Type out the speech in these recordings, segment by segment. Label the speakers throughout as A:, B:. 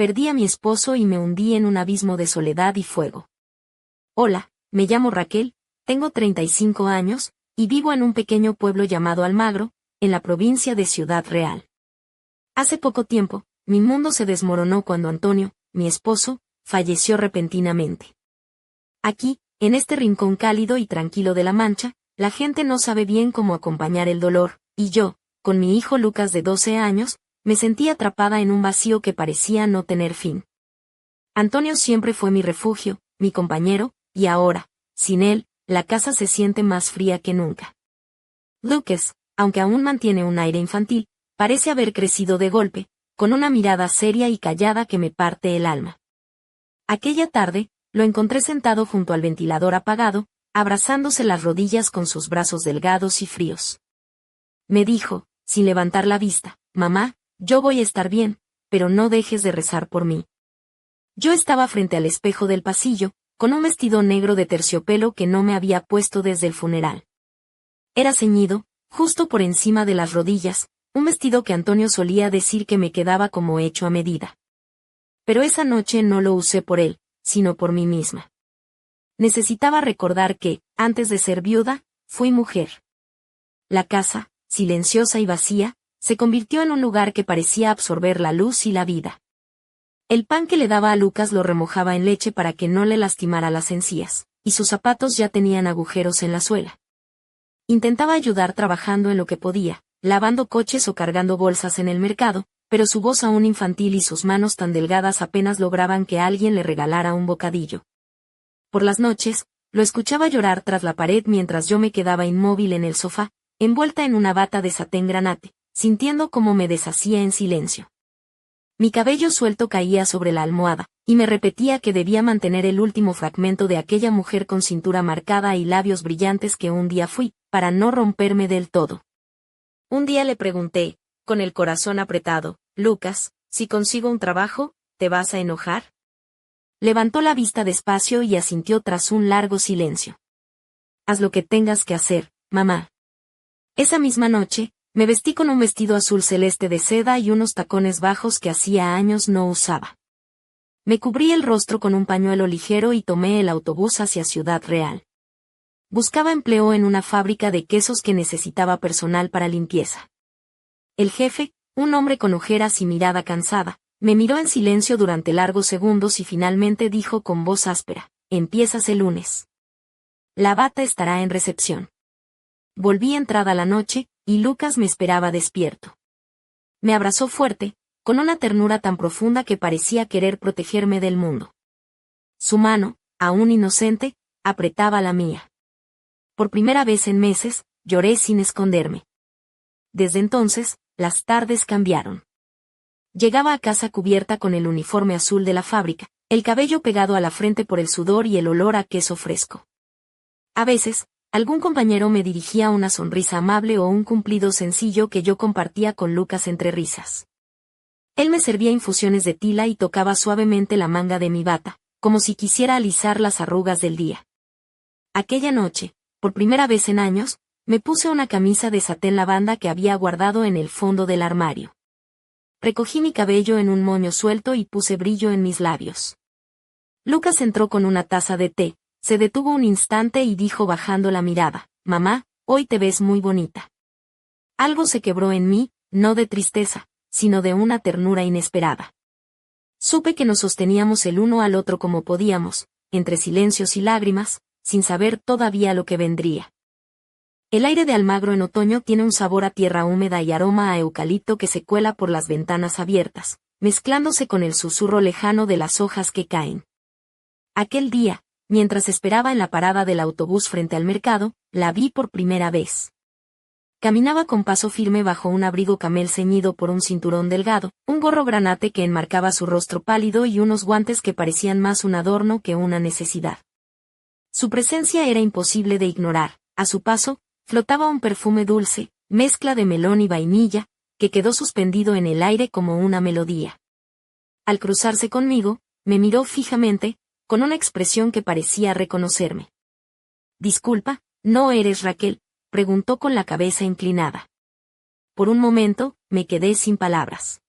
A: perdí a mi esposo y me hundí en un abismo de soledad y fuego. Hola, me llamo Raquel, tengo 35 años, y vivo en un pequeño pueblo llamado Almagro, en la provincia de Ciudad Real. Hace poco tiempo, mi mundo se desmoronó cuando Antonio, mi esposo, falleció repentinamente. Aquí, en este rincón cálido y tranquilo de La Mancha, la gente no sabe bien cómo acompañar el dolor, y yo, con mi hijo Lucas de 12 años, me sentí atrapada en un vacío que parecía no tener fin. Antonio siempre fue mi refugio, mi compañero, y ahora, sin él, la casa se siente más fría que nunca. Lucas, aunque aún mantiene un aire infantil, parece haber crecido de golpe, con una mirada seria y callada que me parte el alma. Aquella tarde, lo encontré sentado junto al ventilador apagado, abrazándose las rodillas con sus brazos delgados y fríos. Me dijo, sin levantar la vista, «Mamá, yo voy a estar bien, pero no dejes de rezar por mí». Yo estaba frente al espejo del pasillo, con un vestido negro de terciopelo que no me había puesto desde el funeral. Era ceñido, justo por encima de las rodillas, un vestido que Antonio solía decir que me quedaba como hecho a medida. Pero esa noche no lo usé por él, sino por mí misma. Necesitaba recordar que, antes de ser viuda, fui mujer. La casa, silenciosa y vacía, se convirtió en un lugar que parecía absorber la luz y la vida. El pan que le daba a Lucas lo remojaba en leche para que no le lastimara las encías, y sus zapatos ya tenían agujeros en la suela. Intentaba ayudar trabajando en lo que podía, lavando coches o cargando bolsas en el mercado, pero su voz aún infantil y sus manos tan delgadas apenas lograban que alguien le regalara un bocadillo. Por las noches, lo escuchaba llorar tras la pared mientras yo me quedaba inmóvil en el sofá, envuelta en una bata de satén granate, sintiendo cómo me deshacía en silencio. Mi cabello suelto caía sobre la almohada, y me repetía que debía mantener el último fragmento de aquella mujer con cintura marcada y labios brillantes que un día fui, para no romperme del todo. Un día le pregunté, con el corazón apretado, «Lucas, si consigo un trabajo, ¿te vas a enojar?». Levantó la vista despacio y asintió tras un largo silencio. «Haz lo que tengas que hacer, mamá». Esa misma noche, me vestí con un vestido azul celeste de seda y unos tacones bajos que hacía años no usaba. Me cubrí el rostro con un pañuelo ligero y tomé el autobús hacia Ciudad Real. Buscaba empleo en una fábrica de quesos que necesitaba personal para limpieza. El jefe, un hombre con ojeras y mirada cansada, me miró en silencio durante largos segundos y finalmente dijo con voz áspera, «Empiezas el lunes. La bata estará en recepción». Volví entrada la noche, y Lucas me esperaba despierto. Me abrazó fuerte, con una ternura tan profunda que parecía querer protegerme del mundo. Su mano, aún inocente, apretaba la mía. Por primera vez en meses, lloré sin esconderme. Desde entonces, las tardes cambiaron. Llegaba a casa cubierta con el uniforme azul de la fábrica, el cabello pegado a la frente por el sudor y el olor a queso fresco. A veces, algún compañero me dirigía una sonrisa amable o un cumplido sencillo que yo compartía con Lucas entre risas. Él me servía infusiones de tila y tocaba suavemente la manga de mi bata, como si quisiera alisar las arrugas del día. Aquella noche, por primera vez en años, me puse una camisa de satén lavanda que había guardado en el fondo del armario. Recogí mi cabello en un moño suelto y puse brillo en mis labios. Lucas entró con una taza de té. Se detuvo un instante y dijo bajando la mirada, «Mamá, hoy te ves muy bonita». Algo se quebró en mí, no de tristeza, sino de una ternura inesperada. Supe que nos sosteníamos el uno al otro como podíamos, entre silencios y lágrimas, sin saber todavía lo que vendría. El aire de Almagro en otoño tiene un sabor a tierra húmeda y aroma a eucalipto que se cuela por las ventanas abiertas, mezclándose con el susurro lejano de las hojas que caen. Aquel día, mientras esperaba en la parada del autobús frente al mercado, la vi por primera vez. Caminaba con paso firme bajo un abrigo camel ceñido por un cinturón delgado, un gorro granate que enmarcaba su rostro pálido y unos guantes que parecían más un adorno que una necesidad. Su presencia era imposible de ignorar. A su paso, flotaba un perfume dulce, mezcla de melón y vainilla, que quedó suspendido en el aire como una melodía. Al cruzarse conmigo, me miró fijamente, con una expresión que parecía reconocerme. «Disculpa, ¿no eres Raquel?», preguntó con la cabeza inclinada. Por un momento, me quedé sin palabras.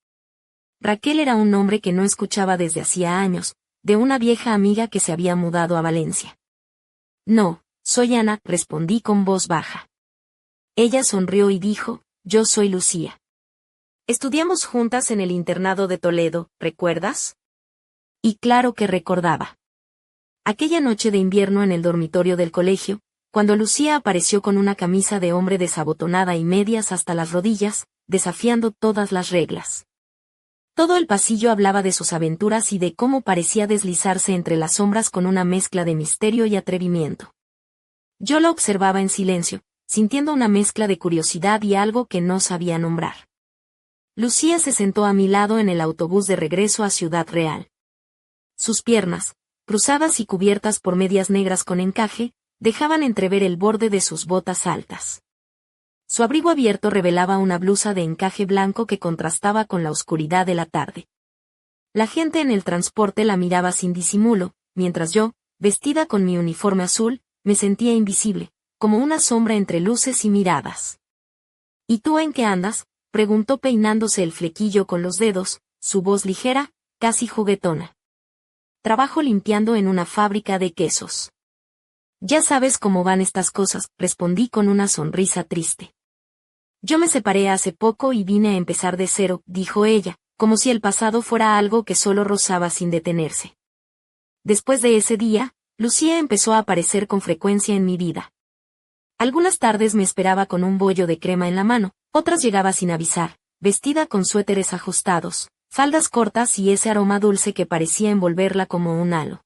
A: Raquel era un nombre que no escuchaba desde hacía años, de una vieja amiga que se había mudado a Valencia. No, soy Ana, respondí con voz baja. Ella sonrió y dijo, yo soy Lucía. Estudiamos juntas en el internado de Toledo, ¿recuerdas? Y claro que recordaba. Aquella noche de invierno en el dormitorio del colegio, cuando Lucía apareció con una camisa de hombre desabotonada y medias hasta las rodillas, desafiando todas las reglas. Todo el pasillo hablaba de sus aventuras y de cómo parecía deslizarse entre las sombras con una mezcla de misterio y atrevimiento. Yo la observaba en silencio, sintiendo una mezcla de curiosidad y algo que no sabía nombrar. Lucía se sentó a mi lado en el autobús de regreso a Ciudad Real. Sus piernas, cruzadas y cubiertas por medias negras con encaje, dejaban entrever el borde de sus botas altas. Su abrigo abierto revelaba una blusa de encaje blanco que contrastaba con la oscuridad de la tarde. La gente en el transporte la miraba sin disimulo, mientras yo, vestida con mi uniforme azul, me sentía invisible, como una sombra entre luces y miradas. ¿Y tú en qué andas?, preguntó peinándose el flequillo con los dedos, su voz ligera, casi juguetona. Trabajo limpiando en una fábrica de quesos. Ya sabes cómo van estas cosas, respondí con una sonrisa triste. Yo me separé hace poco y vine a empezar de cero, dijo ella, como si el pasado fuera algo que solo rozaba sin detenerse. Después de ese día, Lucía empezó a aparecer con frecuencia en mi vida. Algunas tardes me esperaba con un bollo de crema en la mano, otras llegaba sin avisar, vestida con suéteres ajustados, faldas cortas y ese aroma dulce que parecía envolverla como un halo.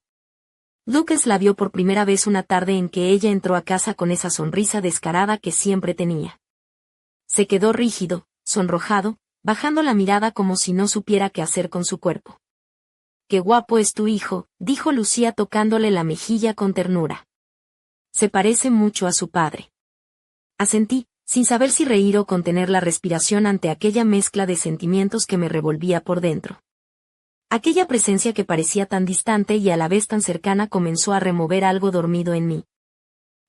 A: Lucas la vio por primera vez una tarde en que ella entró a casa con esa sonrisa descarada que siempre tenía. Se quedó rígido, sonrojado, bajando la mirada como si no supiera qué hacer con su cuerpo. «Qué guapo es tu hijo», dijo Lucía tocándole la mejilla con ternura. «Se parece mucho a su padre». Asentí, sin saber si reír o contener la respiración ante aquella mezcla de sentimientos que me revolvía por dentro. Aquella presencia que parecía tan distante y a la vez tan cercana comenzó a remover algo dormido en mí.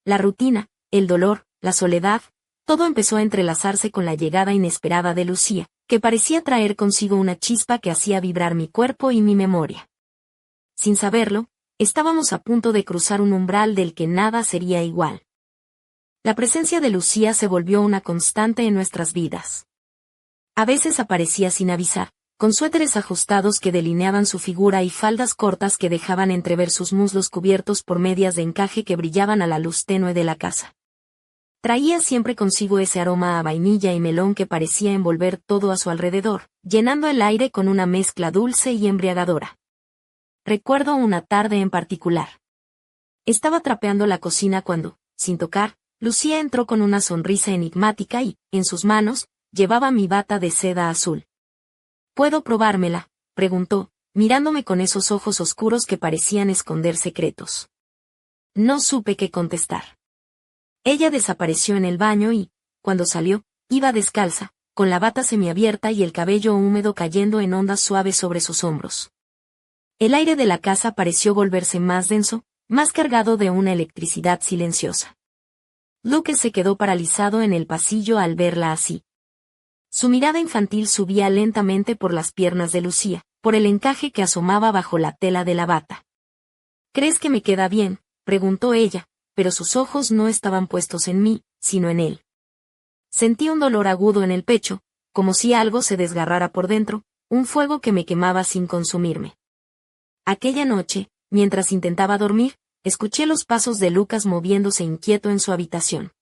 A: La rutina, el dolor, la soledad, todo empezó a entrelazarse con la llegada inesperada de Lucía, que parecía traer consigo una chispa que hacía vibrar mi cuerpo y mi memoria. Sin saberlo, estábamos a punto de cruzar un umbral del que nada sería igual. La presencia de Lucía se volvió una constante en nuestras vidas. A veces aparecía sin avisar, con suéteres ajustados que delineaban su figura y faldas cortas que dejaban entrever sus muslos cubiertos por medias de encaje que brillaban a la luz tenue de la casa. Traía siempre consigo ese aroma a vainilla y melón que parecía envolver todo a su alrededor, llenando el aire con una mezcla dulce y embriagadora. Recuerdo una tarde en particular. Estaba trapeando la cocina cuando, sin tocar, Lucía entró con una sonrisa enigmática y, en sus manos, llevaba mi bata de seda azul. «¿Puedo probármela?», preguntó, mirándome con esos ojos oscuros que parecían esconder secretos. No supe qué contestar. Ella desapareció en el baño y, cuando salió, iba descalza, con la bata semiabierta y el cabello húmedo cayendo en ondas suaves sobre sus hombros. El aire de la casa pareció volverse más denso, más cargado de una electricidad silenciosa. Lucas se quedó paralizado en el pasillo al verla así. Su mirada infantil subía lentamente por las piernas de Lucía, por el encaje que asomaba bajo la tela de la bata. «¿Crees que me queda bien?», preguntó ella, pero sus ojos no estaban puestos en mí, sino en él. Sentí un dolor agudo en el pecho, como si algo se desgarrara por dentro, un fuego que me quemaba sin consumirme. Aquella noche, mientras intentaba dormir, escuché los pasos de Lucas moviéndose inquieto en su habitación.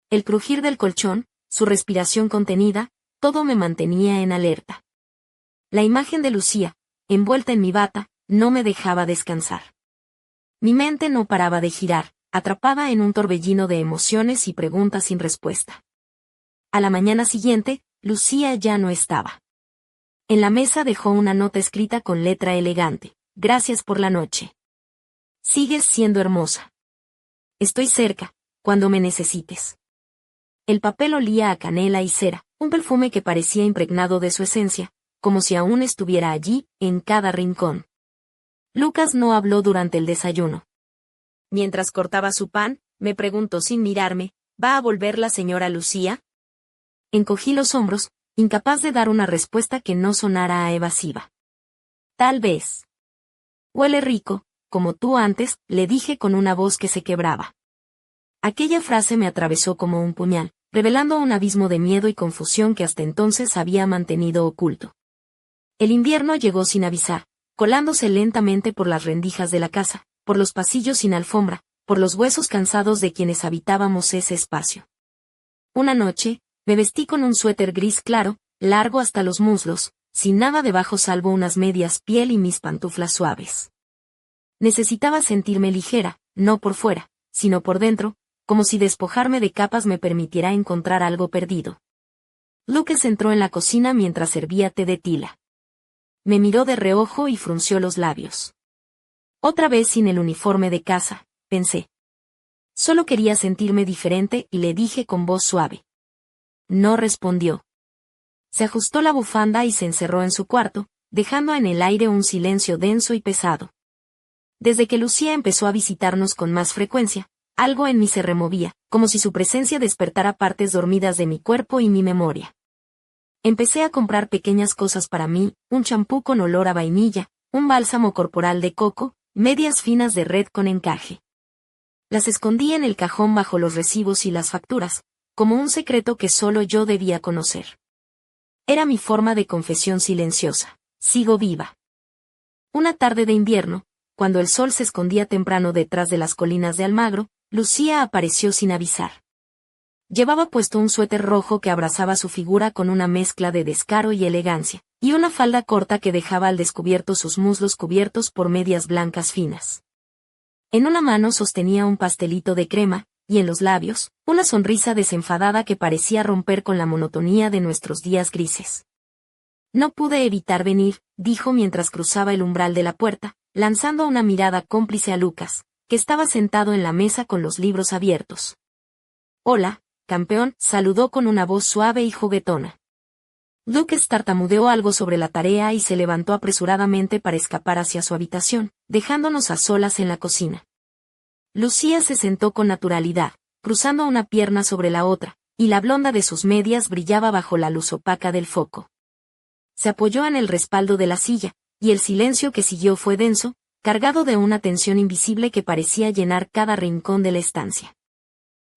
A: El crujir del colchón, su respiración contenida, todo me mantenía en alerta. La imagen de Lucía, envuelta en mi bata, no me dejaba descansar. Mi mente no paraba de girar, atrapada en un torbellino de emociones y preguntas sin respuesta. A la mañana siguiente, Lucía ya no estaba. En la mesa dejó una nota escrita con letra elegante: «Gracias por la noche. Sigues siendo hermosa. Estoy cerca, cuando me necesites». El papel olía a canela y cera, un perfume que parecía impregnado de su esencia, como si aún estuviera allí, en cada rincón. Lucas no habló durante el desayuno. Mientras cortaba su pan, me preguntó sin mirarme: «¿Va a volver la señora Lucía?». Encogí los hombros, incapaz de dar una respuesta que no sonara a evasiva. Tal vez. Huele rico, como tú antes, le dije con una voz que se quebraba. Aquella frase me atravesó como un puñal, revelando un abismo de miedo y confusión que hasta entonces había mantenido oculto. El invierno llegó sin avisar, colándose lentamente por las rendijas de la casa, por los pasillos sin alfombra, por los huesos cansados de quienes habitábamos ese espacio. Una noche, me vestí con un suéter gris claro, largo hasta los muslos, sin nada debajo salvo unas medias piel y mis pantuflas suaves. Necesitaba sentirme ligera, no por fuera, sino por dentro, como si despojarme de capas me permitiera encontrar algo perdido. Lucas entró en la cocina mientras servía té de tila. Me miró de reojo y frunció los labios. Otra vez sin el uniforme de casa, pensé. Solo quería sentirme diferente y le dije con voz suave. No respondió. Se ajustó la bufanda y se encerró en su cuarto, dejando en el aire un silencio denso y pesado. Desde que Lucía empezó a visitarnos con más frecuencia, algo en mí se removía, como si su presencia despertara partes dormidas de mi cuerpo y mi memoria. Empecé a comprar pequeñas cosas para mí, un champú con olor a vainilla, un bálsamo corporal de coco, medias finas de red con encaje. Las escondí en el cajón bajo los recibos y las facturas, como un secreto que solo yo debía conocer. Era mi forma de confesión silenciosa. Sigo viva. Una tarde de invierno, cuando el sol se escondía temprano detrás de las colinas de Almagro, Lucía apareció sin avisar. Llevaba puesto un suéter rojo que abrazaba su figura con una mezcla de descaro y elegancia, y una falda corta que dejaba al descubierto sus muslos cubiertos por medias blancas finas. En una mano sostenía un pastelito de crema, y en los labios, una sonrisa desenfadada que parecía romper con la monotonía de nuestros días grises. No pude evitar venir, dijo mientras cruzaba el umbral de la puerta, lanzando una mirada cómplice a Lucas, que estaba sentado en la mesa con los libros abiertos. Hola, campeón, saludó con una voz suave y juguetona. Lucas tartamudeó algo sobre la tarea y se levantó apresuradamente para escapar hacia su habitación, dejándonos a solas en la cocina. Lucía se sentó con naturalidad, cruzando una pierna sobre la otra, y la blonda de sus medias brillaba bajo la luz opaca del foco. Se apoyó en el respaldo de la silla, y el silencio que siguió fue denso, cargado de una tensión invisible que parecía llenar cada rincón de la estancia.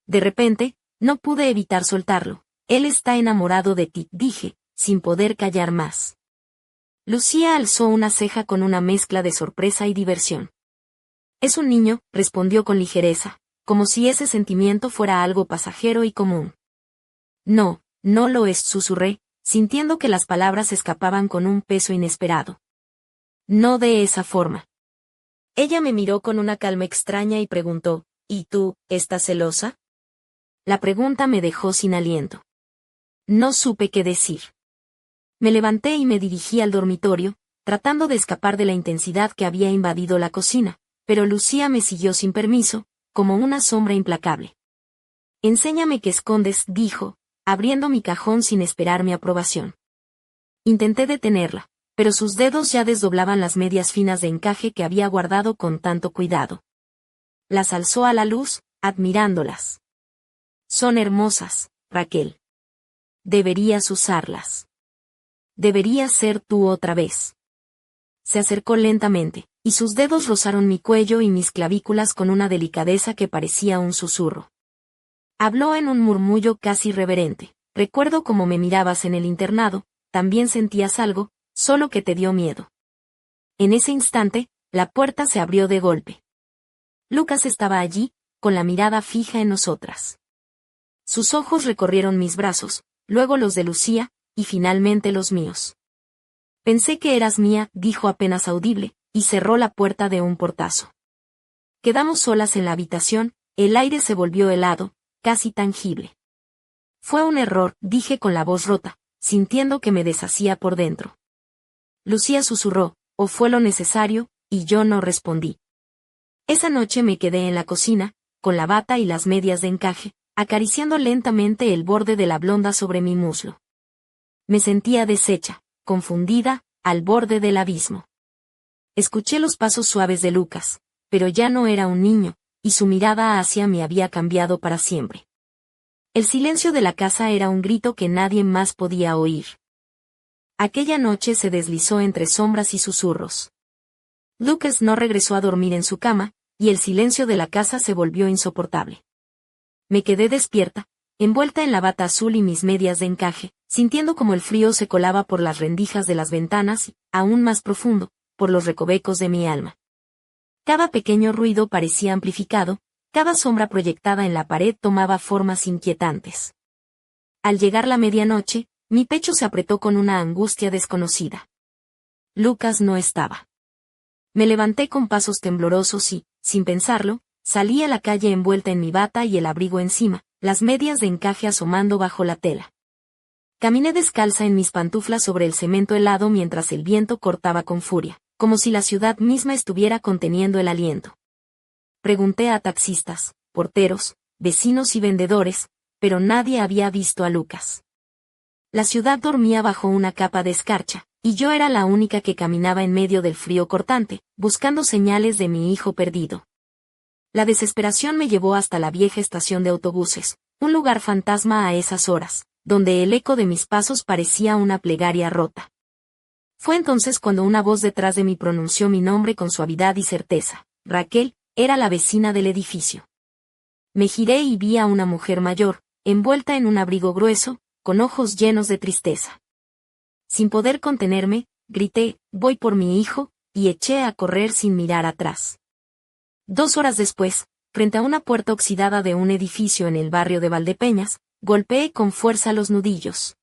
A: De repente, no pude evitar soltarlo. Él está enamorado de ti, dije, sin poder callar más. Lucía alzó una ceja con una mezcla de sorpresa y diversión. Es un niño, respondió con ligereza, como si ese sentimiento fuera algo pasajero y común. No, no lo es, susurré, sintiendo que las palabras escapaban con un peso inesperado. No de esa forma. Ella me miró con una calma extraña y preguntó, ¿y tú, estás celosa? La pregunta me dejó sin aliento. No supe qué decir. Me levanté y me dirigí al dormitorio, tratando de escapar de la intensidad que había invadido la cocina, pero Lucía me siguió sin permiso, como una sombra implacable. Enséñame qué escondes, dijo, abriendo mi cajón sin esperar mi aprobación. Intenté detenerla, pero sus dedos ya desdoblaban las medias finas de encaje que había guardado con tanto cuidado. Las alzó a la luz, admirándolas. Son hermosas, Raquel. Deberías usarlas. Deberías ser tú otra vez. Se acercó lentamente, y sus dedos rozaron mi cuello y mis clavículas con una delicadeza que parecía un susurro. Habló en un murmullo casi reverente. Recuerdo cómo me mirabas en el internado, también sentías algo, solo que te dio miedo. En ese instante, la puerta se abrió de golpe. Lucas estaba allí, con la mirada fija en nosotras. Sus ojos recorrieron mis brazos, luego los de Lucía, y finalmente los míos. Pensé que eras mía, dijo apenas audible, y cerró la puerta de un portazo. Quedamos solas en la habitación, el aire se volvió helado, casi tangible. Fue un error, dije con la voz rota, sintiendo que me deshacía por dentro. Lucía susurró, o fue lo necesario, y yo no respondí. Esa noche me quedé en la cocina, con la bata y las medias de encaje, acariciando lentamente el borde de la blonda sobre mi muslo. Me sentía deshecha, confundida, al borde del abismo. Escuché los pasos suaves de Lucas, pero ya no era un niño, y su mirada hacia mí había cambiado para siempre. El silencio de la casa era un grito que nadie más podía oír. Aquella noche se deslizó entre sombras y susurros. Lucas no regresó a dormir en su cama, y el silencio de la casa se volvió insoportable. Me quedé despierta, envuelta en la bata azul y mis medias de encaje, sintiendo como el frío se colaba por las rendijas de las ventanas y, aún más profundo, por los recovecos de mi alma. Cada pequeño ruido parecía amplificado, cada sombra proyectada en la pared tomaba formas inquietantes. Al llegar la medianoche, mi pecho se apretó con una angustia desconocida. Lucas no estaba. Me levanté con pasos temblorosos y, sin pensarlo, salí a la calle envuelta en mi bata y el abrigo encima, las medias de encaje asomando bajo la tela. Caminé descalza en mis pantuflas sobre el cemento helado mientras el viento cortaba con furia, como si la ciudad misma estuviera conteniendo el aliento. Pregunté a taxistas, porteros, vecinos y vendedores, pero nadie había visto a Lucas. La ciudad dormía bajo una capa de escarcha, y yo era la única que caminaba en medio del frío cortante, buscando señales de mi hijo perdido. La desesperación me llevó hasta la vieja estación de autobuses, un lugar fantasma a esas horas, donde el eco de mis pasos parecía una plegaria rota. Fue entonces cuando una voz detrás de mí pronunció mi nombre con suavidad y certeza. Raquel, era la vecina del edificio. Me giré y vi a una mujer mayor, envuelta en un abrigo grueso, con ojos llenos de tristeza. Sin poder contenerme, grité, voy por mi hijo, y eché a correr sin mirar atrás. 2 horas después, frente a una puerta oxidada de un edificio en el barrio de Valdepeñas, golpeé con fuerza los nudillos.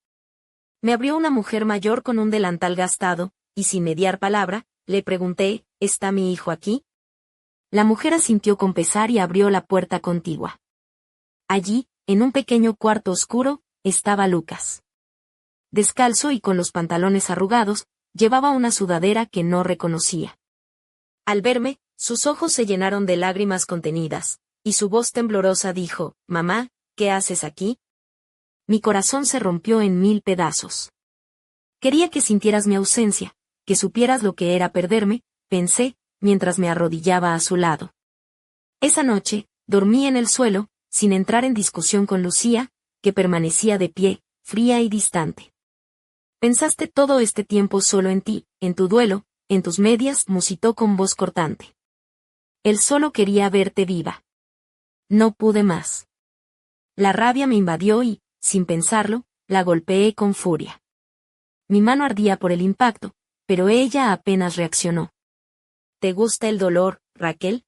A: Me abrió una mujer mayor con un delantal gastado, y sin mediar palabra, le pregunté, ¿está mi hijo aquí? La mujer asintió con pesar y abrió la puerta contigua. Allí, en un pequeño cuarto oscuro, estaba Lucas. Descalzo y con los pantalones arrugados, llevaba una sudadera que no reconocía. Al verme, sus ojos se llenaron de lágrimas contenidas, y su voz temblorosa dijo, «Mamá, ¿qué haces aquí?» Mi corazón se rompió en 1000 pedazos. Quería que sintieras mi ausencia, que supieras lo que era perderme, pensé, mientras me arrodillaba a su lado. Esa noche, dormí en el suelo, sin entrar en discusión con Lucía, que permanecía de pie, fría y distante. Pensaste todo este tiempo solo en ti, en tu duelo, en tus medias, musitó con voz cortante. Él solo quería verte viva. No pude más. La rabia me invadió y, sin pensarlo, la golpeé con furia. Mi mano ardía por el impacto, pero ella apenas reaccionó. ¿Te gusta el dolor, Raquel?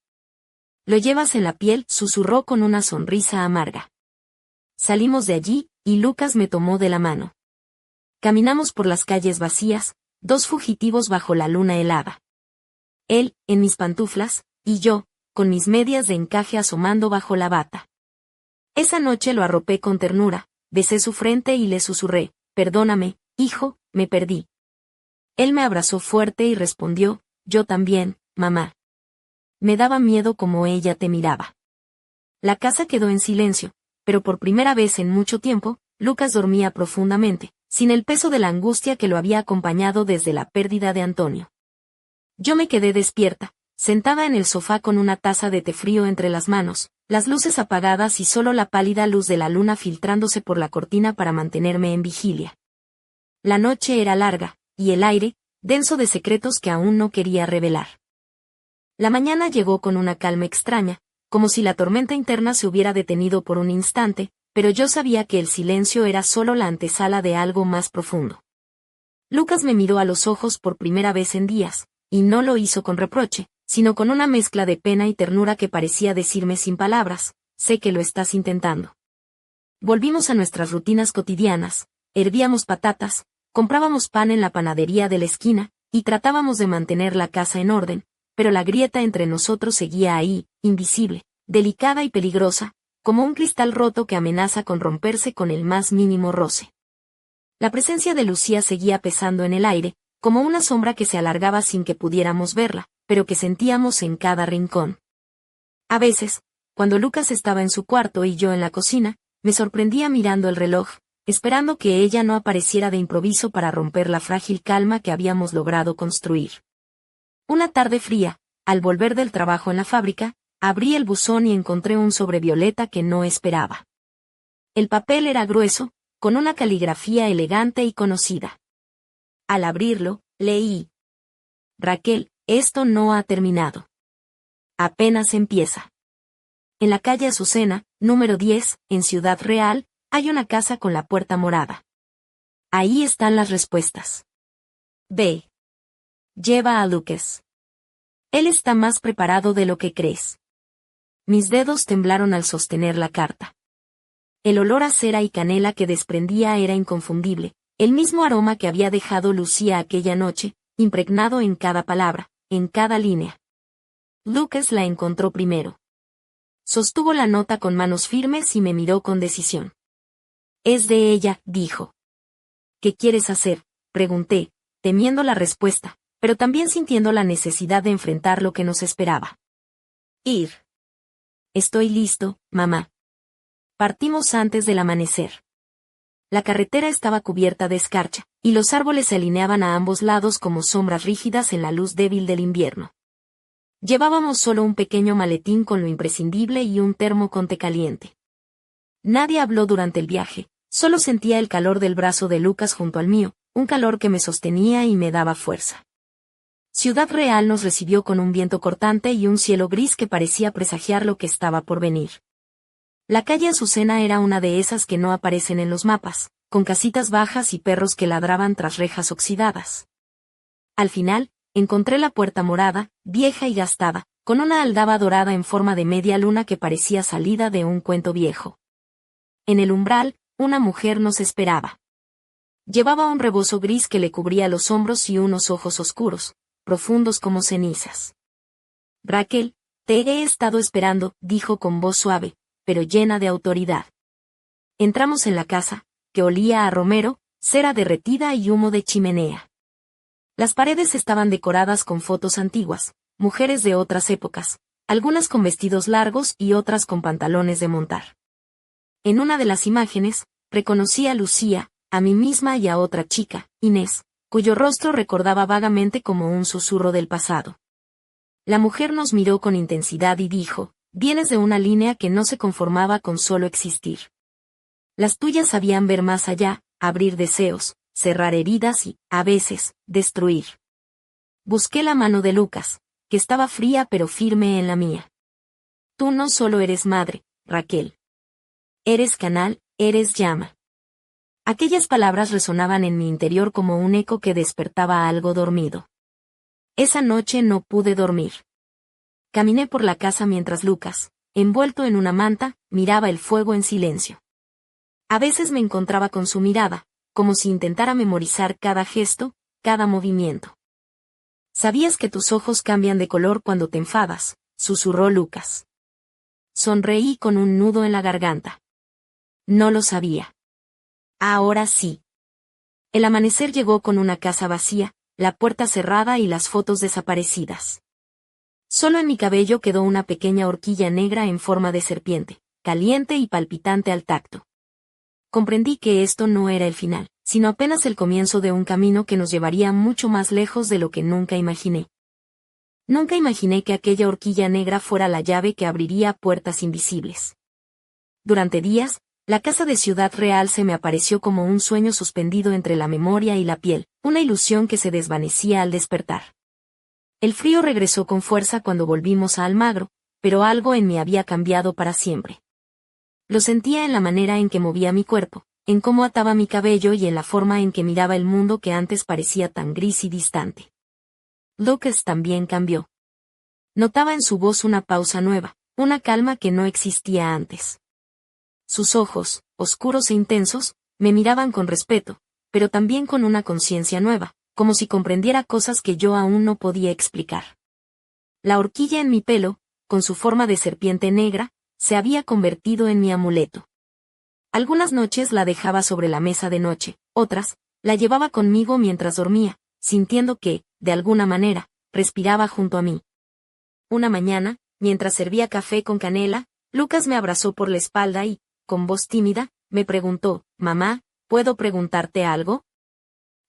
A: Lo llevas en la piel, susurró con una sonrisa amarga. Salimos de allí, y Lucas me tomó de la mano. Caminamos por las calles vacías, 2 fugitivos bajo la luna helada. Él, en mis pantuflas, y yo, con mis medias de encaje asomando bajo la bata. Esa noche lo arropé con ternura, besé su frente y le susurré, «Perdóname, hijo, me perdí». Él me abrazó fuerte y respondió, «Yo también, mamá». Me daba miedo como ella te miraba. La casa quedó en silencio, pero por primera vez en mucho tiempo, Lucas dormía profundamente, sin el peso de la angustia que lo había acompañado desde la pérdida de Antonio. Yo me quedé despierta, sentada en el sofá con una taza de té frío entre las manos, las luces apagadas y solo la pálida luz de la luna filtrándose por la cortina para mantenerme en vigilia. La noche era larga, y el aire, denso de secretos que aún no quería revelar. La mañana llegó con una calma extraña, como si la tormenta interna se hubiera detenido por un instante, pero yo sabía que el silencio era solo la antesala de algo más profundo. Lucas me miró a los ojos por primera vez en días, y no lo hizo con reproche, sino con una mezcla de pena y ternura que parecía decirme sin palabras, sé que lo estás intentando. Volvimos a nuestras rutinas cotidianas, hervíamos patatas, comprábamos pan en la panadería de la esquina, y tratábamos de mantener la casa en orden, pero la grieta entre nosotros seguía ahí, invisible, delicada y peligrosa, como un cristal roto que amenaza con romperse con el más mínimo roce. La presencia de Lucía seguía pesando en el aire, como una sombra que se alargaba sin que pudiéramos verla, pero que sentíamos en cada rincón. A veces, cuando Lucas estaba en su cuarto y yo en la cocina, me sorprendía mirando el reloj, esperando que ella no apareciera de improviso para romper la frágil calma que habíamos logrado construir. Una tarde fría, al volver del trabajo en la fábrica, abrí el buzón y encontré un sobre Violeta que no esperaba. El papel era grueso, con una caligrafía elegante y conocida. Al abrirlo, leí: Raquel, esto no ha terminado. Apenas empieza. En la calle Azucena, número 10, en Ciudad Real, hay una casa con la puerta morada. Ahí están las respuestas. Ve. Lleva a Lucas. Él está más preparado de lo que crees. Mis dedos temblaron al sostener la carta. El olor a cera y canela que desprendía era inconfundible, el mismo aroma que había dejado Lucía aquella noche, impregnado en cada palabra, en cada línea. Lucas la encontró primero. Sostuvo la nota con manos firmes y me miró con decisión. Es de ella, dijo. ¿Qué quieres hacer?, pregunté, temiendo la respuesta, pero también sintiendo la necesidad de enfrentar lo que nos esperaba. Ir. Estoy listo, mamá. Partimos antes del amanecer. La carretera estaba cubierta de escarcha, y los árboles se alineaban a ambos lados como sombras rígidas en la luz débil del invierno. Llevábamos solo un pequeño maletín con lo imprescindible y un termo con té caliente. Nadie habló durante el viaje, solo sentía el calor del brazo de Lucas junto al mío, un calor que me sostenía y me daba fuerza. Ciudad Real nos recibió con un viento cortante y un cielo gris que parecía presagiar lo que estaba por venir. La calle Azucena era una de esas que no aparecen en los mapas, con casitas bajas y perros que ladraban tras rejas oxidadas. Al final, encontré la puerta morada, vieja y gastada, con una aldaba dorada en forma de media luna que parecía salida de un cuento viejo. En el umbral, una mujer nos esperaba. Llevaba un rebozo gris que le cubría los hombros y unos ojos oscuros, profundos como cenizas. Raquel, te he estado esperando, dijo con voz suave, pero llena de autoridad. Entramos en la casa, que olía a romero, cera derretida y humo de chimenea. Las paredes estaban decoradas con fotos antiguas, mujeres de otras épocas, algunas con vestidos largos y otras con pantalones de montar. En una de las imágenes, reconocí a Lucía, a mí misma y a otra chica, Inés, cuyo rostro recordaba vagamente como un susurro del pasado. La mujer nos miró con intensidad y dijo: vienes de una línea que no se conformaba con solo existir. Las tuyas sabían ver más allá, abrir deseos, cerrar heridas y, a veces, destruir. Busqué la mano de Lucas, que estaba fría pero firme en la mía. Tú no solo eres madre, Raquel. Eres canal, eres llama. Aquellas palabras resonaban en mi interior como un eco que despertaba a algo dormido. Esa noche no pude dormir. Caminé por la casa mientras Lucas, envuelto en una manta, miraba el fuego en silencio. A veces me encontraba con su mirada, como si intentara memorizar cada gesto, cada movimiento. ¿Sabías que tus ojos cambian de color cuando te enfadas?, susurró Lucas. Sonreí con un nudo en la garganta. No lo sabía. Ahora sí. El amanecer llegó con una casa vacía, la puerta cerrada y las fotos desaparecidas. Solo en mi cabello quedó una pequeña horquilla negra en forma de serpiente, caliente y palpitante al tacto. Comprendí que esto no era el final, sino apenas el comienzo de un camino que nos llevaría mucho más lejos de lo que nunca imaginé. Nunca imaginé que aquella horquilla negra fuera la llave que abriría puertas invisibles. Durante días, la casa de Ciudad Real se me apareció como un sueño suspendido entre la memoria y la piel, una ilusión que se desvanecía al despertar. El frío regresó con fuerza cuando volvimos a Almagro, pero algo en mí había cambiado para siempre. Lo sentía en la manera en que movía mi cuerpo, en cómo ataba mi cabello y en la forma en que miraba el mundo que antes parecía tan gris y distante. Lucas también cambió. Notaba en su voz una pausa nueva, una calma que no existía antes. Sus ojos, oscuros e intensos, me miraban con respeto, pero también con una conciencia nueva, como si comprendiera cosas que yo aún no podía explicar. La horquilla en mi pelo, con su forma de serpiente negra, se había convertido en mi amuleto. Algunas noches la dejaba sobre la mesa de noche, otras, la llevaba conmigo mientras dormía, sintiendo que, de alguna manera, respiraba junto a mí. Una mañana, mientras servía café con canela, Lucas me abrazó por la espalda y, con voz tímida, me preguntó: «Mamá, ¿puedo preguntarte algo?».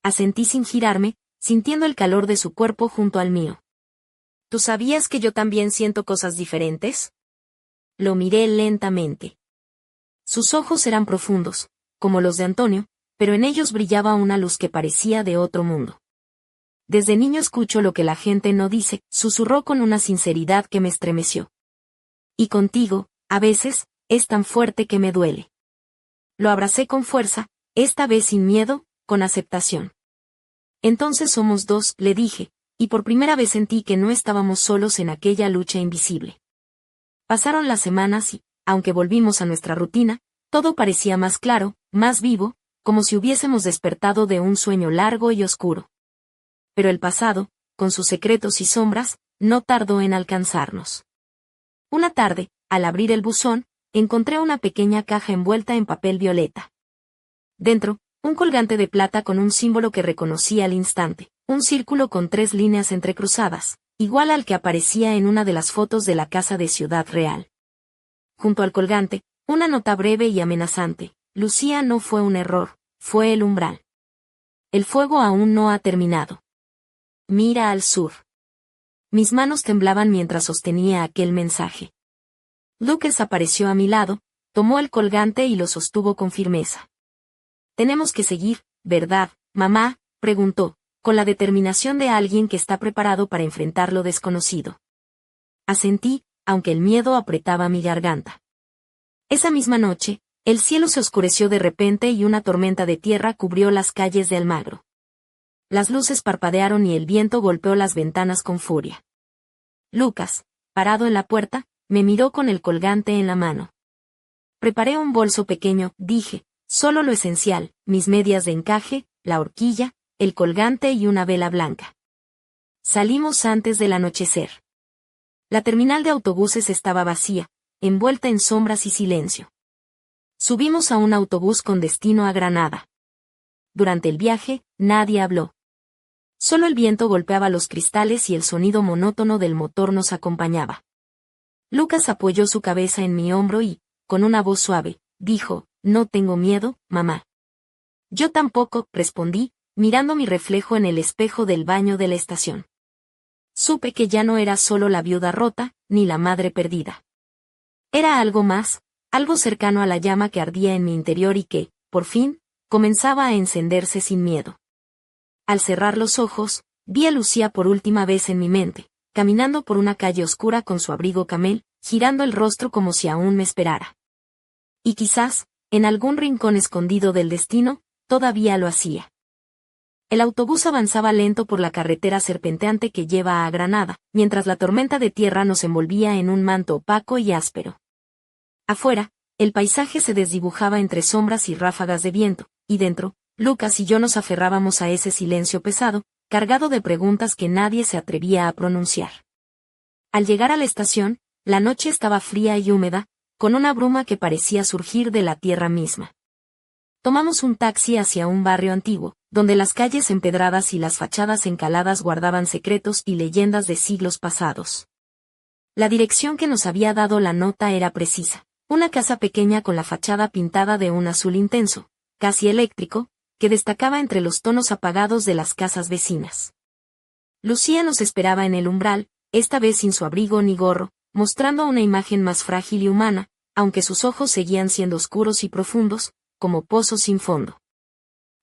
A: Asentí sin girarme, sintiendo el calor de su cuerpo junto al mío. ¿Tú sabías que yo también siento cosas diferentes? Lo miré lentamente. Sus ojos eran profundos, como los de Antonio, pero en ellos brillaba una luz que parecía de otro mundo. Desde niño escucho lo que la gente no dice, susurró con una sinceridad que me estremeció. Y contigo, a veces, es tan fuerte que me duele. Lo abracé con fuerza, esta vez sin miedo, con aceptación. Entonces somos dos, le dije, y por primera vez sentí que no estábamos solos en aquella lucha invisible. Pasaron las semanas y, aunque volvimos a nuestra rutina, todo parecía más claro, más vivo, como si hubiésemos despertado de un sueño largo y oscuro. Pero el pasado, con sus secretos y sombras, no tardó en alcanzarnos. Una tarde, al abrir el buzón, encontré una pequeña caja envuelta en papel violeta. Dentro, un colgante de plata con un símbolo que reconocí al instante, un círculo con 3 líneas entrecruzadas, igual al que aparecía en una de las fotos de la casa de Ciudad Real. Junto al colgante, una nota breve y amenazante: Lucía, no fue un error, fue el umbral. El fuego aún no ha terminado. Mira al sur. Mis manos temblaban mientras sostenía aquel mensaje. Lucas apareció a mi lado, tomó el colgante y lo sostuvo con firmeza. Tenemos que seguir, ¿verdad, mamá?, preguntó, con la determinación de alguien que está preparado para enfrentar lo desconocido. Asentí, aunque el miedo apretaba mi garganta. Esa misma noche, el cielo se oscureció de repente y una tormenta de tierra cubrió las calles de Almagro. Las luces parpadearon y el viento golpeó las ventanas con furia. Lucas, parado en la puerta, me miró con el colgante en la mano. Preparé un bolso pequeño, dije, solo lo esencial, mis medias de encaje, la horquilla, el colgante y una vela blanca. Salimos antes del anochecer. La terminal de autobuses estaba vacía, envuelta en sombras y silencio. Subimos a un autobús con destino a Granada. Durante el viaje, nadie habló. Solo el viento golpeaba los cristales y el sonido monótono del motor nos acompañaba. Lucas apoyó su cabeza en mi hombro y, con una voz suave, dijo, no tengo miedo, mamá. Yo tampoco, respondí, mirando mi reflejo en el espejo del baño de la estación. Supe que ya no era solo la viuda rota, ni la madre perdida. Era algo más, algo cercano a la llama que ardía en mi interior y que, por fin, comenzaba a encenderse sin miedo. Al cerrar los ojos, vi a Lucía por última vez en mi mente, caminando por una calle oscura con su abrigo camel, girando el rostro como si aún me esperara. Y quizás, en algún rincón escondido del destino, todavía lo hacía. El autobús avanzaba lento por la carretera serpenteante que lleva a Granada, mientras la tormenta de tierra nos envolvía en un manto opaco y áspero. Afuera, el paisaje se desdibujaba entre sombras y ráfagas de viento, y dentro, Lucas y yo nos aferrábamos a ese silencio pesado, cargado de preguntas que nadie se atrevía a pronunciar. Al llegar a la estación, la noche estaba fría y húmeda, con una bruma que parecía surgir de la tierra misma. Tomamos un taxi hacia un barrio antiguo, donde las calles empedradas y las fachadas encaladas guardaban secretos y leyendas de siglos pasados. La dirección que nos había dado la nota era precisa: una casa pequeña con la fachada pintada de un azul intenso, casi eléctrico, que destacaba entre los tonos apagados de las casas vecinas. Lucía nos esperaba en el umbral, esta vez sin su abrigo ni gorro, mostrando una imagen más frágil y humana, aunque sus ojos seguían siendo oscuros y profundos, como pozos sin fondo.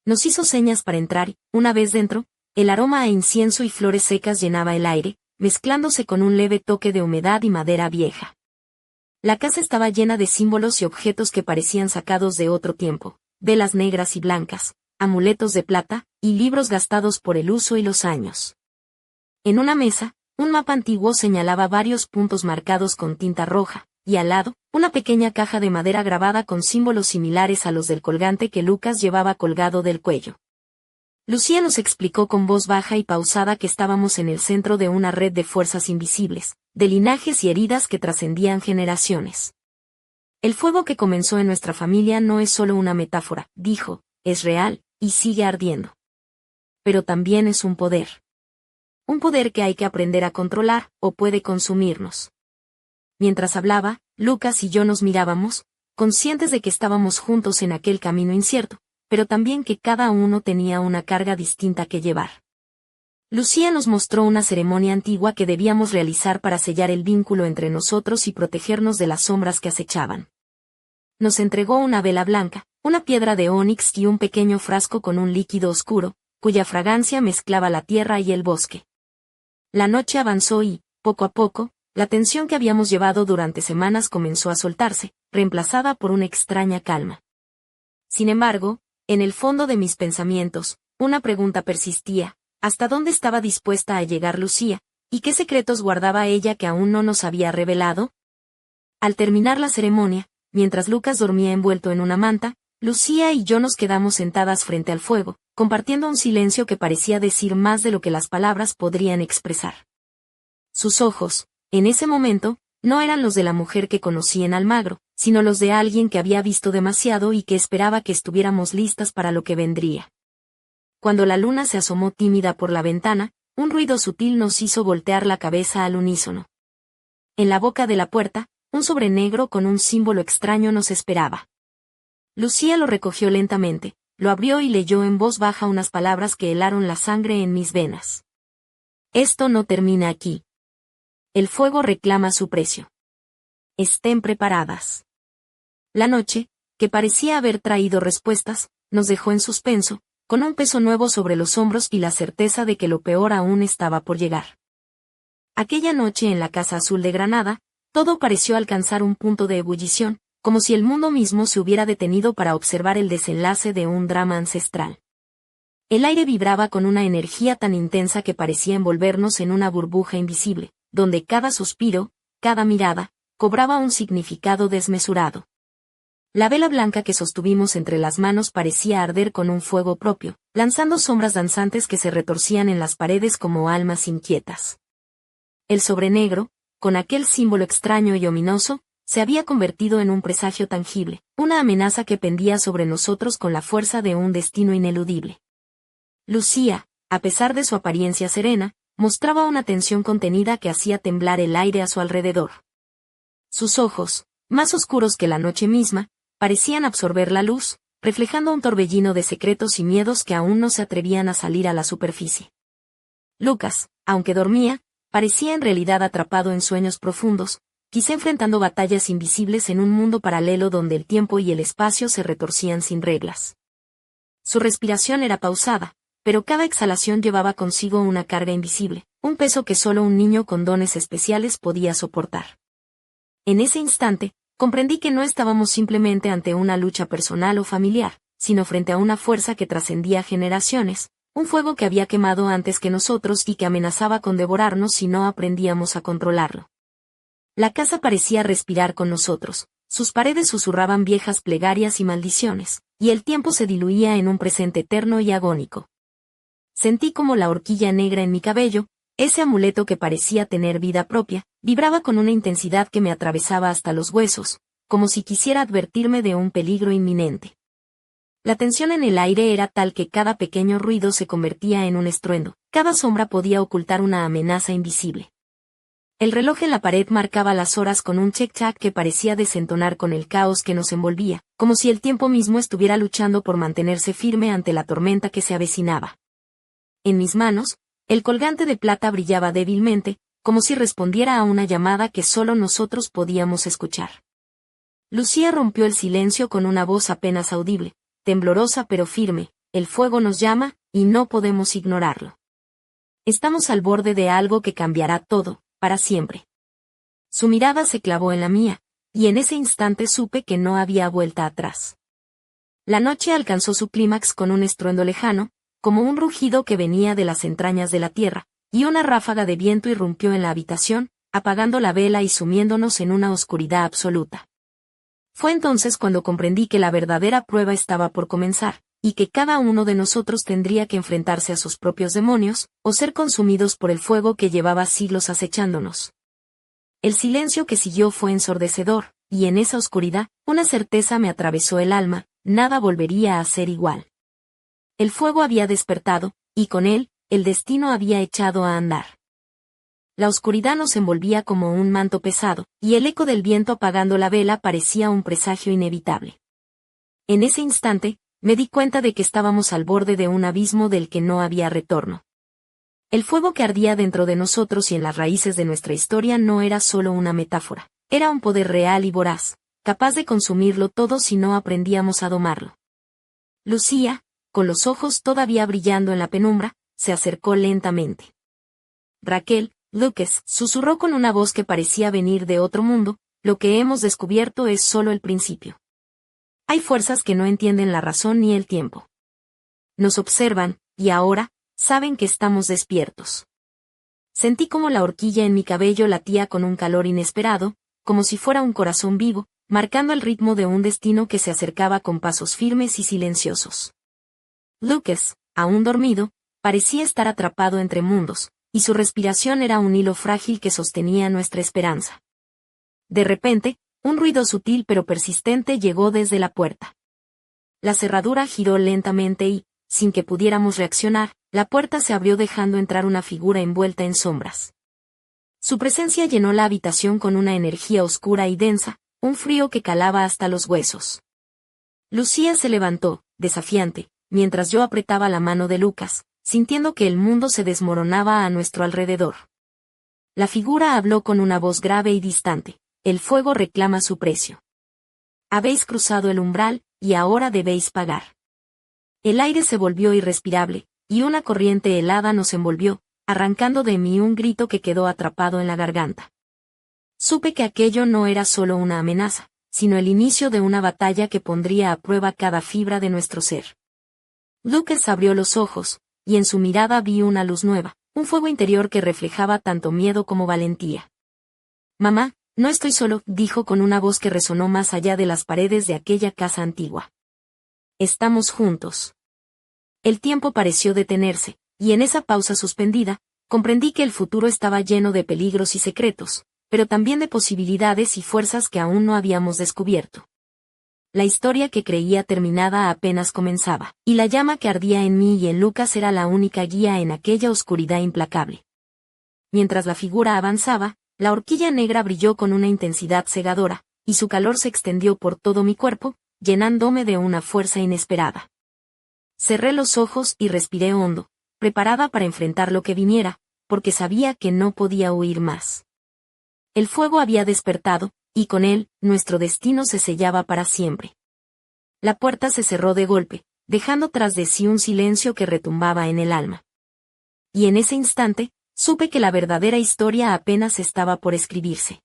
A: Nos hizo señas para entrar y, una vez dentro, el aroma a incienso y flores secas llenaba el aire, mezclándose con un leve toque de humedad y madera vieja. La casa estaba llena de símbolos y objetos que parecían sacados de otro tiempo, velas negras y blancas, amuletos de plata, y libros gastados por el uso y los años. En una mesa, un mapa antiguo señalaba varios puntos marcados con tinta roja, y al lado, una pequeña caja de madera grabada con símbolos similares a los del colgante que Lucas llevaba colgado del cuello. Lucía nos explicó con voz baja y pausada que estábamos en el centro de una red de fuerzas invisibles, de linajes y heridas que trascendían generaciones. El fuego que comenzó en nuestra familia no es solo una metáfora, dijo, es real, y sigue ardiendo. Pero también es un poder. Un poder que hay que aprender a controlar, o puede consumirnos. Mientras hablaba, Lucas y yo nos mirábamos, conscientes de que estábamos juntos en aquel camino incierto, pero también que cada uno tenía una carga distinta que llevar. Lucía nos mostró una ceremonia antigua que debíamos realizar para sellar el vínculo entre nosotros y protegernos de las sombras que acechaban. nos entregó una vela blanca, una piedra de ónix y un pequeño frasco con un líquido oscuro, cuya fragancia mezclaba la tierra y el bosque. La noche avanzó y, poco a poco, la tensión que habíamos llevado durante semanas comenzó a soltarse, reemplazada por una extraña calma. Sin embargo, en el fondo de mis pensamientos, una pregunta persistía: ¿hasta dónde estaba dispuesta a llegar Lucía, y qué secretos guardaba ella que aún no nos había revelado? Al terminar la ceremonia, mientras Lucas dormía envuelto en una manta, Lucía y yo nos quedamos sentadas frente al fuego, compartiendo un silencio que parecía decir más de lo que las palabras podrían expresar. Sus ojos, en ese momento, no eran los de la mujer que conocí en Almagro, sino los de alguien que había visto demasiado y que esperaba que estuviéramos listas para lo que vendría. Cuando la luna se asomó tímida por la ventana, un ruido sutil nos hizo voltear la cabeza al unísono. En la boca de la puerta, un sobre negro con un símbolo extraño nos esperaba. Lucía lo recogió lentamente, lo abrió y leyó en voz baja unas palabras que helaron la sangre en mis venas. Esto no termina aquí. El fuego reclama su precio. Estén preparadas. La noche, que parecía haber traído respuestas, nos dejó en suspenso, con un peso nuevo sobre los hombros y la certeza de que lo peor aún estaba por llegar. Aquella noche en la Casa Azul de Granada, todo pareció alcanzar un punto de ebullición, como si el mundo mismo se hubiera detenido para observar el desenlace de un drama ancestral. El aire vibraba con una energía tan intensa que parecía envolvernos en una burbuja invisible, donde cada suspiro, cada mirada, cobraba un significado desmesurado. La vela blanca que sostuvimos entre las manos parecía arder con un fuego propio, lanzando sombras danzantes que se retorcían en las paredes como almas inquietas. El sobre negro, con aquel símbolo extraño y ominoso, se había convertido en un presagio tangible, una amenaza que pendía sobre nosotros con la fuerza de un destino ineludible. Lucía, a pesar de su apariencia serena, mostraba una tensión contenida que hacía temblar el aire a su alrededor. Sus ojos, más oscuros que la noche misma, parecían absorber la luz, reflejando un torbellino de secretos y miedos que aún no se atrevían a salir a la superficie. Lucas, aunque dormía, parecía en realidad atrapado en sueños profundos, quizá enfrentando batallas invisibles en un mundo paralelo donde el tiempo y el espacio se retorcían sin reglas. Su respiración era pausada, pero cada exhalación llevaba consigo una carga invisible, un peso que solo un niño con dones especiales podía soportar. En ese instante, comprendí que no estábamos simplemente ante una lucha personal o familiar, sino frente a una fuerza que trascendía generaciones, un fuego que había quemado antes que nosotros y que amenazaba con devorarnos si no aprendíamos a controlarlo. La casa parecía respirar con nosotros, sus paredes susurraban viejas plegarias y maldiciones, y el tiempo se diluía en un presente eterno y agónico. Sentí como la horquilla negra en mi cabello, ese amuleto que parecía tener vida propia, vibraba con una intensidad que me atravesaba hasta los huesos, como si quisiera advertirme de un peligro inminente. La tensión en el aire era tal que cada pequeño ruido se convertía en un estruendo, cada sombra podía ocultar una amenaza invisible. El reloj en la pared marcaba las horas con un check-chack que parecía desentonar con el caos que nos envolvía, como si el tiempo mismo estuviera luchando por mantenerse firme ante la tormenta que se avecinaba. En mis manos, el colgante de plata brillaba débilmente, como si respondiera a una llamada que solo nosotros podíamos escuchar. Lucía rompió el silencio con una voz apenas audible, temblorosa pero firme: el fuego nos llama, y no podemos ignorarlo. Estamos al borde de algo que cambiará todo, para siempre. Su mirada se clavó en la mía, y en ese instante supe que no había vuelta atrás. La noche alcanzó su clímax con un estruendo lejano, como un rugido que venía de las entrañas de la tierra, y una ráfaga de viento irrumpió en la habitación, apagando la vela y sumiéndonos en una oscuridad absoluta. Fue entonces cuando comprendí que la verdadera prueba estaba por comenzar, y que cada uno de nosotros tendría que enfrentarse a sus propios demonios, o ser consumidos por el fuego que llevaba siglos acechándonos. El silencio que siguió fue ensordecedor, y en esa oscuridad, una certeza me atravesó el alma: nada volvería a ser igual. El fuego había despertado, y con él, el destino había echado a andar. La oscuridad nos envolvía como un manto pesado, y el eco del viento apagando la vela parecía un presagio inevitable. En ese instante, me di cuenta de que estábamos al borde de un abismo del que no había retorno. El fuego que ardía dentro de nosotros y en las raíces de nuestra historia no era solo una metáfora, era un poder real y voraz, capaz de consumirlo todo si no aprendíamos a domarlo. Lucía, con los ojos todavía brillando en la penumbra, se acercó lentamente. Raquel, Lucas, susurró con una voz que parecía venir de otro mundo, lo que hemos descubierto es solo el principio. Hay fuerzas que no entienden la razón ni el tiempo. Nos observan, y ahora, saben que estamos despiertos. Sentí como la horquilla en mi cabello latía con un calor inesperado, como si fuera un corazón vivo, marcando el ritmo de un destino que se acercaba con pasos firmes y silenciosos. Lucas, aún dormido, parecía estar atrapado entre mundos, y su respiración era un hilo frágil que sostenía nuestra esperanza. De repente, un ruido sutil pero persistente llegó desde la puerta. La cerradura giró lentamente y, sin que pudiéramos reaccionar, la puerta se abrió dejando entrar una figura envuelta en sombras. Su presencia llenó la habitación con una energía oscura y densa, un frío que calaba hasta los huesos. Lucía se levantó, desafiante, mientras yo apretaba la mano de Lucas, sintiendo que el mundo se desmoronaba a nuestro alrededor. La figura habló con una voz grave y distante: el fuego reclama su precio. Habéis cruzado el umbral, y ahora debéis pagar. El aire se volvió irrespirable, y una corriente helada nos envolvió, arrancando de mí un grito que quedó atrapado en la garganta. Supe que aquello no era solo una amenaza, sino el inicio de una batalla que pondría a prueba cada fibra de nuestro ser. Lucas abrió los ojos, y en su mirada vi una luz nueva, un fuego interior que reflejaba tanto miedo como valentía. «Mamá, no estoy solo», dijo con una voz que resonó más allá de las paredes de aquella casa antigua. «Estamos juntos». El tiempo pareció detenerse, y en esa pausa suspendida, comprendí que el futuro estaba lleno de peligros y secretos, pero también de posibilidades y fuerzas que aún no habíamos descubierto. La historia que creía terminada apenas comenzaba, y la llama que ardía en mí y en Lucas era la única guía en aquella oscuridad implacable. Mientras la figura avanzaba, la horquilla negra brilló con una intensidad cegadora, y su calor se extendió por todo mi cuerpo, llenándome de una fuerza inesperada. Cerré los ojos y respiré hondo, preparada para enfrentar lo que viniera, porque sabía que no podía huir más. El fuego había despertado, y con él, nuestro destino se sellaba para siempre. La puerta se cerró de golpe, dejando tras de sí un silencio que retumbaba en el alma. Y en ese instante, supe que la verdadera historia apenas estaba por escribirse.